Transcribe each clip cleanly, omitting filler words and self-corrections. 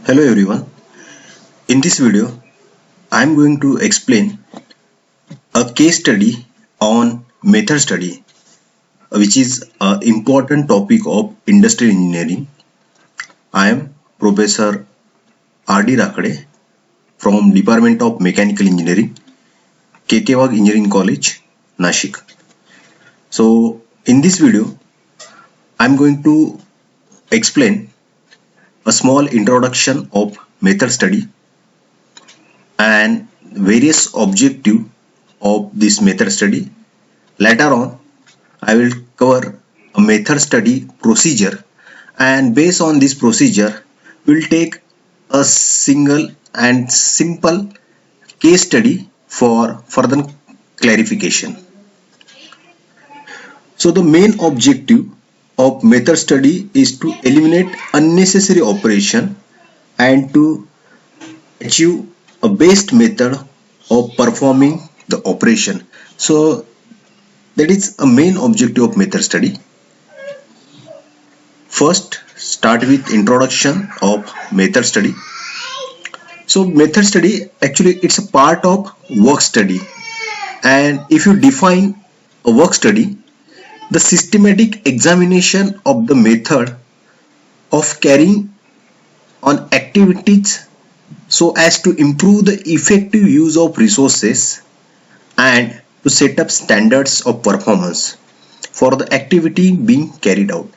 Hello everyone. In this video, I am going to explain a case study on method study, which is an important topic of industrial engineering. I am Professor R.D. Rakhade from Department of Mechanical Engineering, Ketewag Engineering College, Nashik. So, in this video, I am going to explain a small introduction of method study and various objective of this method study. Later on, I will cover a method study procedure, and based on this procedure, we'll take a single and simple case study for further clarification. So the main objective of method study is to eliminate unnecessary operation and to achieve a best method of performing the operation. So that is a main objective of method study. First, start with introduction of method study. So method study, actually it's a part of work study, and if you define a work study, the systematic examination of the method of carrying on activities so as to improve the effective use of resources and to set up standards of performance for the activity being carried out.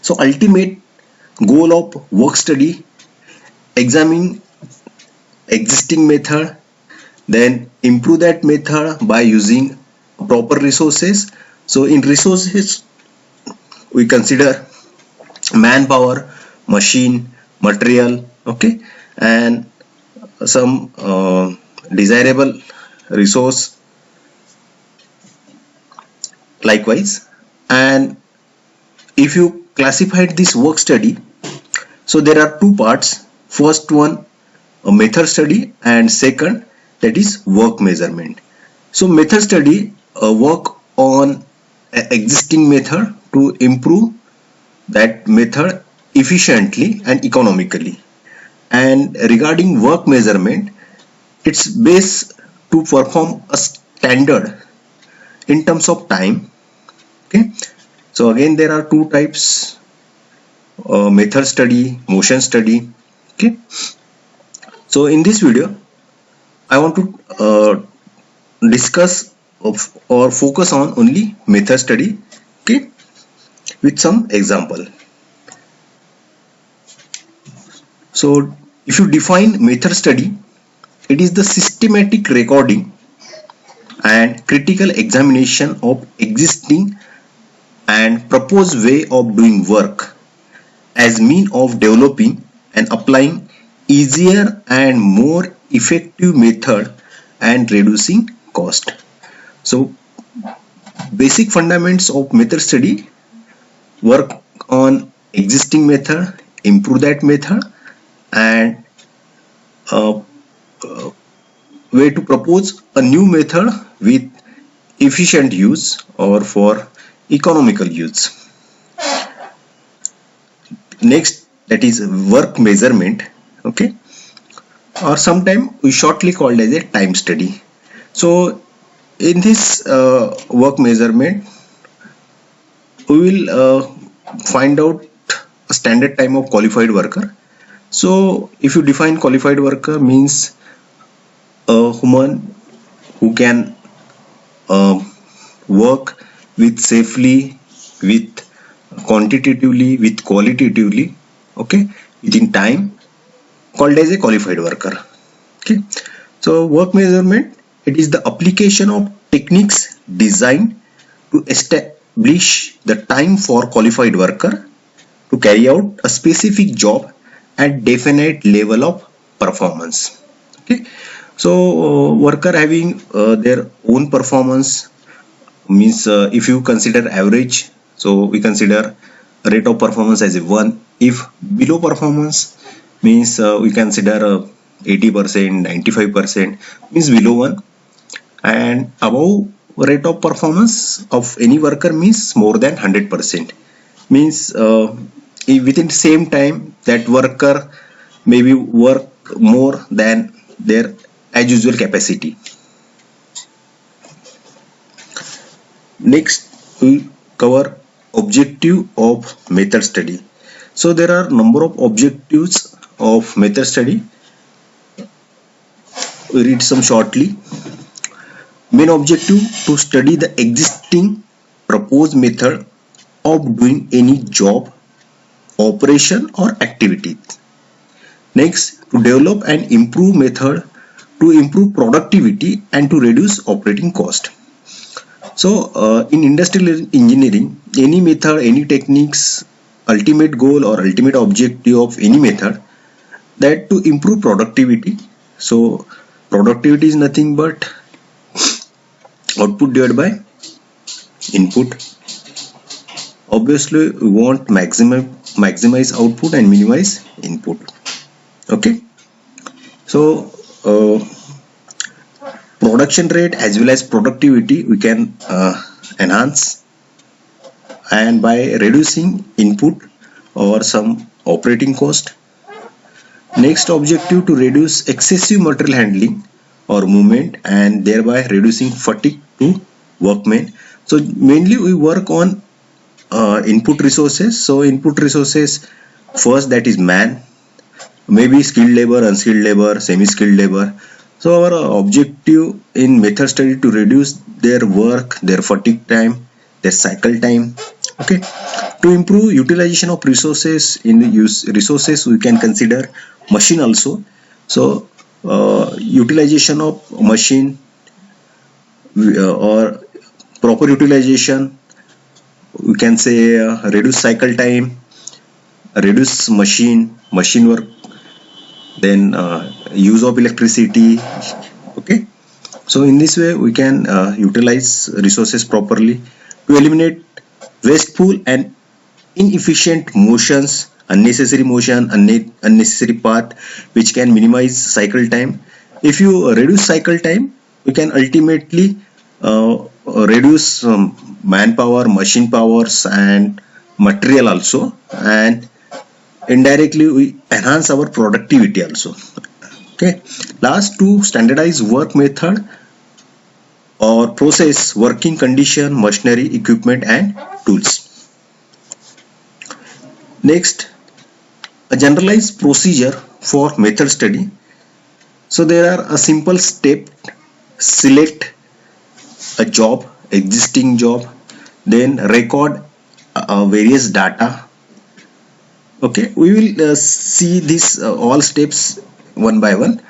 So ultimate goal of work study: examine existing method, then improve that method by using proper resources. So in resources we consider manpower, machine, material, okay, and some desirable resource likewise. And if you classified this work study, so there are two parts. First one, a method study, and second, that is work measurement. So method study work on existing method to improve that method efficiently and economically. And regarding work measurement, it's based to perform a standard in terms of time. Okay, so again there are two types: method study, motion study. Okay, so in this video I want to discuss or focus on only method study, okay, with some example. So if you define method study, it is the systematic recording and critical examination of existing and proposed way of doing work as mean of developing and applying easier and more effective method and reducing cost. So basic fundamentals of method study: work on existing method, improve that method, and way to propose a new method with efficient use or for economical use. Next, that is work measurement, okay, or sometimes we shortly called as a time study. So in this work measurement, we will find out a standard time of qualified worker. So if you define qualified worker, means a human who can work with safely, with quantitatively, with qualitatively, okay, within time, called as a qualified worker. Okay, so work measurement, it is the application of techniques designed to establish the time for qualified worker to carry out a specific job at definite level of performance. Okay, so worker having their own performance, means if you consider average, so we consider rate of performance as a 1. If below performance, means we consider 80%, 95%, means below 1, and above rate of performance of any worker means more than 100%, means within the same time that worker maybe work more than their as usual capacity. Next, we cover objective of method study. So there are number of objectives of method study. We read some shortly. Main objective to study the existing proposed method of doing any job, operation or activity. Next, to develop and improve method to improve productivity and to reduce operating cost. So in industrial engineering, any method, any techniques, ultimate goal or ultimate objective of any method that to improve productivity. So productivity is nothing but output divided by input. Obviously we want maximize output and minimize input. Okay, so production rate as well as productivity we can enhance, and by reducing input or some operating cost. Next objective to reduce excessive material handling or movement and thereby reducing fatigue to workmen. So mainly we work on input resources. So input resources, first that is man, maybe skilled labor, unskilled labor, semi-skilled labor. So our objective in method study to reduce their work, their fatigue time, their cycle time. Okay, to improve utilization of resources, in the use resources we can consider machine also. So utilization of machine or proper utilization, we can say reduce cycle time, reduce machine work, then use of electricity. Okay, so in this way we can utilize resources properly to eliminate wasteful and inefficient motions, unnecessary motion, unnecessary path, which can minimize cycle time. If you reduce cycle time, we can ultimately reduce manpower, machine powers and material also, and indirectly we enhance our productivity also. Okay, last, to standardize work method or process, working condition, machinery, equipment and tools. Next, a generalized procedure for method study. So there are a simple step: select a job, existing job, then record various data. Okay, we will see this all steps one by one.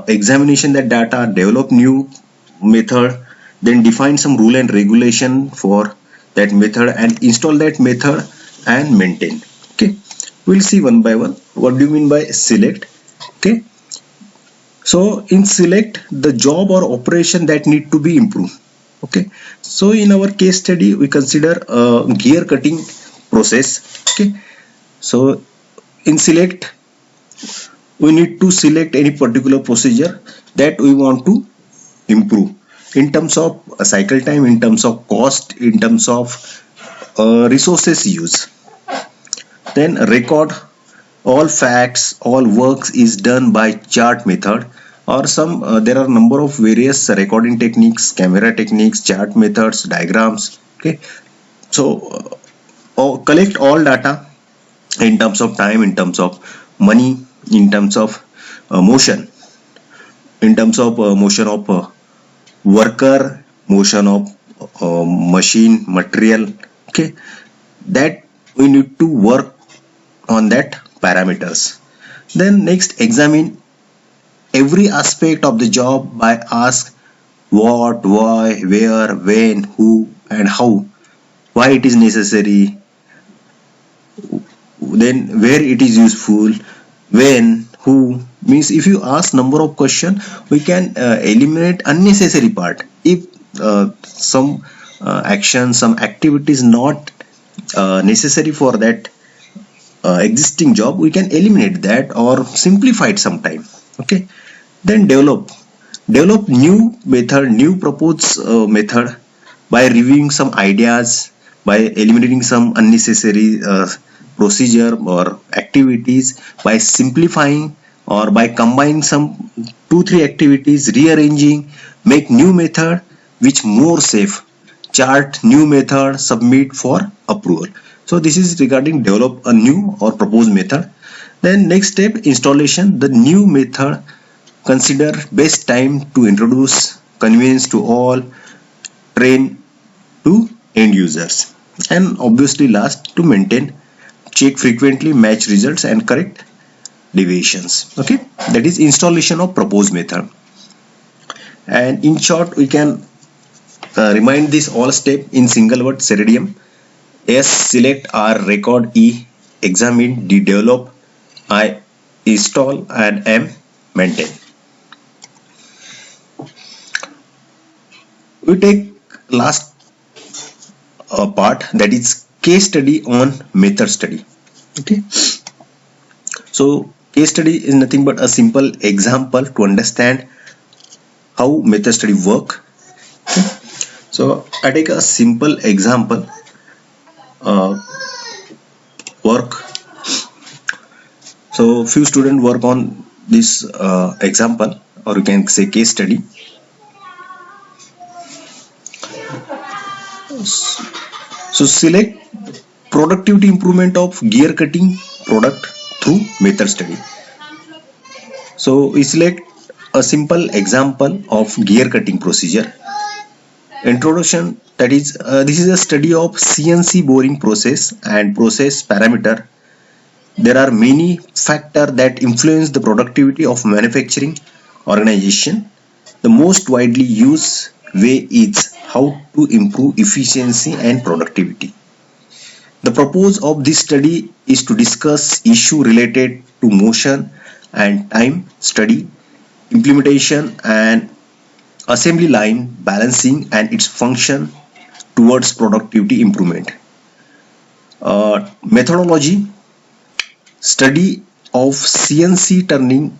Examination that data, develop new method, then define some rule and regulation for that method and install that method and maintain. Okay, we'll see one by one. What do you mean by select? Okay, so in select, the job or operation that need to be improved. Okay, so in our case study we consider gear cutting process. Okay, so in select we need to select any particular procedure that we want to improve in terms of cycle time, in terms of cost, in terms of resources use. Then record all facts, all works is done by chart method or some there are number of various recording techniques, camera techniques, chart methods, diagrams. Okay, so collect all data in terms of time, in terms of money, in terms of motion, in terms of motion of worker, motion of machine, material. Okay, that we need to work on that parameters. Then next, examine every aspect of the job by ask what, why, where, when, who and how, why it is necessary, then where it is useful, when, who. Means if you ask number of question, we can eliminate unnecessary part. If some action, some activity is not necessary for that existing job, we can eliminate that or simplify it sometime. Okay, then develop new method, new proposed method by reviewing some ideas, by eliminating some unnecessary procedure or activities by simplifying or by combining some 2-3 activities, rearranging, make new method which more safe, chart new method, submit for approval. So this is regarding develop a new or proposed method. Then next step, installation. The new method, consider best time to introduce, convenience to all, train to end users, and obviously last, to maintain, check frequently, match results and correct deviations. Okay, that is installation of proposed method. And in short, we can remind this all step in single word: Ceridium. S, select, R, record, E, examine, D, develop, I, install, and M, maintain. We take last part, that is case study on method study. Okay, so case study is nothing but a simple example to understand how method study work. Okay. So I take a simple example work. So few students work on this example, or you can say case study. So select productivity improvement of gear cutting product through method study. So we select a simple example of gear cutting procedure. Introduction, that is this is a study of CNC boring process and process parameter. There are many factors that influence the productivity of manufacturing organization. The most widely used way is how to improve efficiency and productivity. The purpose of this study is to discuss issues related to motion and time study, implementation and assembly line balancing and its function towards productivity improvement. Methodology, study of CNC turning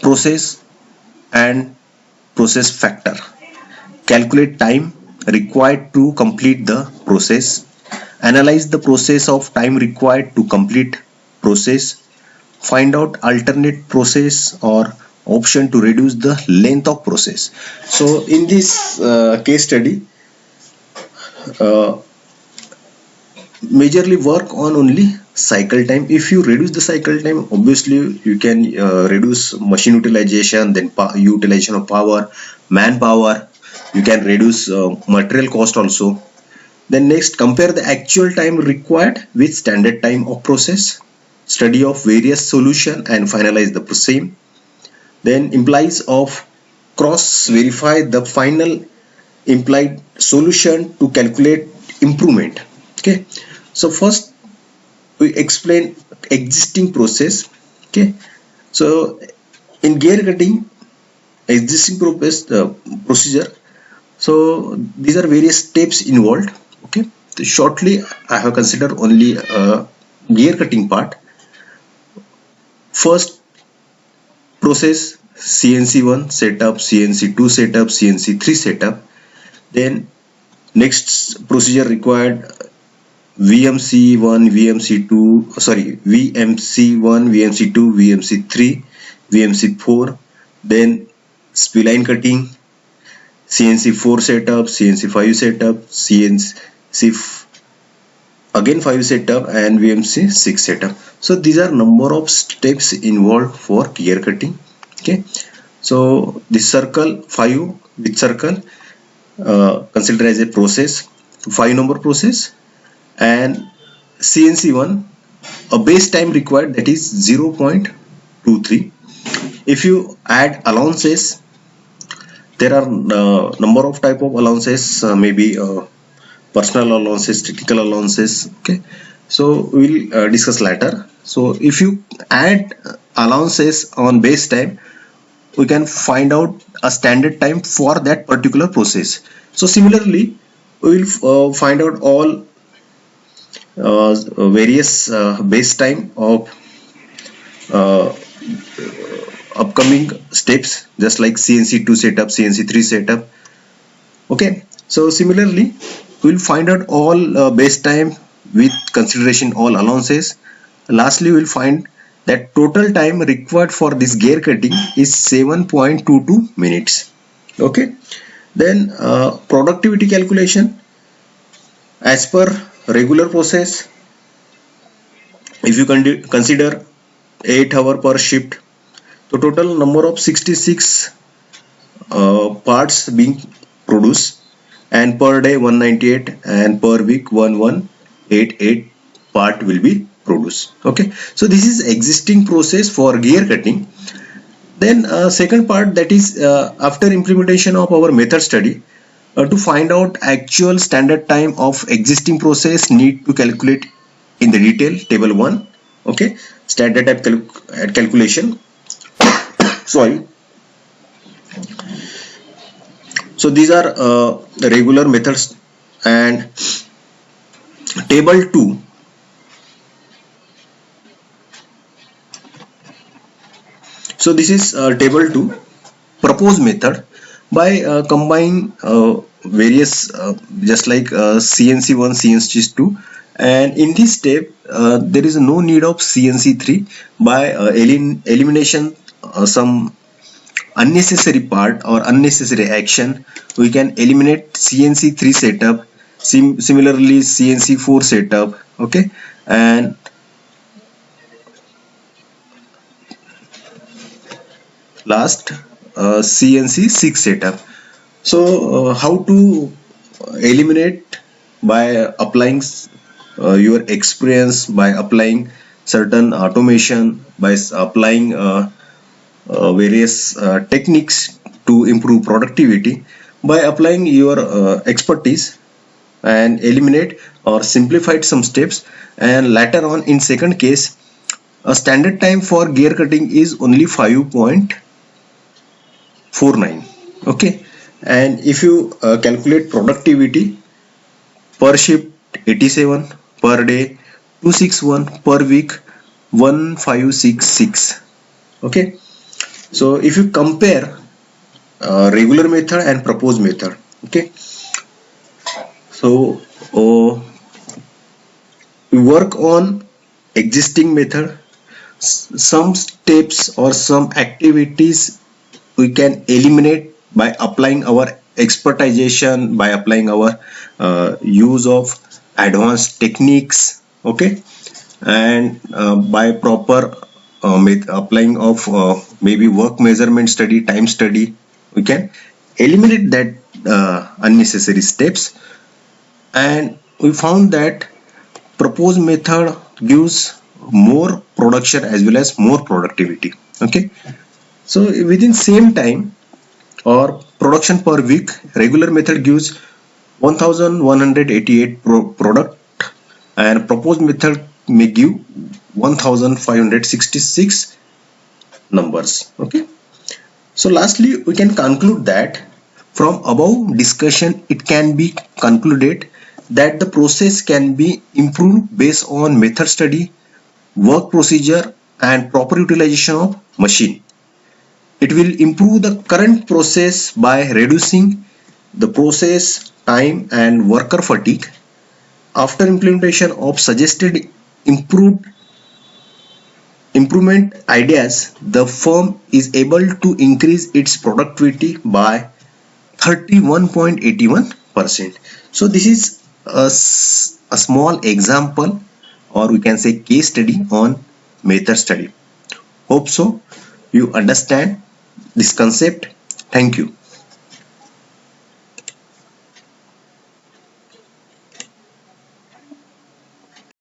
process and process factor. Calculate time required to complete the process. Analyze the process of time required to complete process. Find out alternate process or option to reduce the length of process. So in this case study, majorly work on only cycle time. If you reduce the cycle time, obviously you can reduce machine utilization, then utilization of power, manpower. You can reduce material cost also. Then next, compare the actual time required with standard time of process. Study of various solution and finalize the same. Then implies of cross verify the final implied solution to calculate improvement. Okay, so first we explain existing process. Okay, so in gear cutting, existing procedure. So these are various steps involved. Okay, so shortly I have considered only gear cutting part. First process, CNC1 setup, CNC2 setup, CNC3 setup. Then next procedure required VMC1, VMC2, sorry, VMC1, VMC2, VMC3, VMC4. Then spline cutting, CNC4 setup, CNC5 setup, CNC again 5 setup, and VMC6 setup. So these are number of steps involved for gear cutting. Okay, so this circle 5 with circle consider as a process, 5 number process, and CNC1 a base time required, that is 0.23. If you add allowances, there are number of type of allowances, maybe personal allowances, technical allowances. Okay, so we'll discuss later. So if you add allowances on base time, we can find out a standard time for that particular process. So similarly, we will find out all various base time of upcoming steps, just like CNC2 setup, CNC3 setup. Okay, so similarly we'll find out all base time with consideration all allowances. Lastly, we will find that total time required for this gear cutting is 7.22 minutes. Okay. Then productivity calculation as per regular process. If you consider 8 hour per shift, the total number of 66 parts being produced, and per day 198 and per week 1188 part will be produced. Okay, so this is existing process for gear cutting. Then second part, that is after implementation of our method study, to find out actual standard time of existing process, need to calculate in the detail table 1. Okay, standard time calculation. Sorry. So these are the regular methods, and table 2. So this is table 2, proposed method by combining various just like CNC1, CNC2, and in this step there is no need of CNC3. By elimination some unnecessary part or unnecessary action, we can eliminate CNC3 setup, similarly CNC4 setup. Okay, and last CNC6 setup. So how to eliminate? By applying your experience, by applying certain automation, by applying various techniques to improve productivity, by applying your expertise, and eliminate or simplified some steps. And later on, in second case, a standard time for gear cutting is only 5.49. okay, and if you calculate productivity, per shift 87, per day 261, per week 1566. Okay, so if you compare regular method and proposed method, okay, so we work on existing method. Some steps or some activities we can eliminate by applying our expertization, by applying our use of advanced techniques. Okay, and by proper applying of maybe work measurement study, time study, we can eliminate that unnecessary steps. And we found that proposed method gives more production as well as more productivity. Okay, so within same time or production per week, regular method gives 1188 product, and proposed method may give 1566 numbers. Okay, so lastly we can conclude that from above discussion it can be concluded that the process can be improved based on method study, work procedure, and proper utilization of machine. It will improve the current process by reducing the process time and worker fatigue. After implementation of suggested improvement ideas, the firm is able to increase its productivity by 31.81%. So this is a small example, or we can say case study on method study. Hope so you understand this concept. Thank you.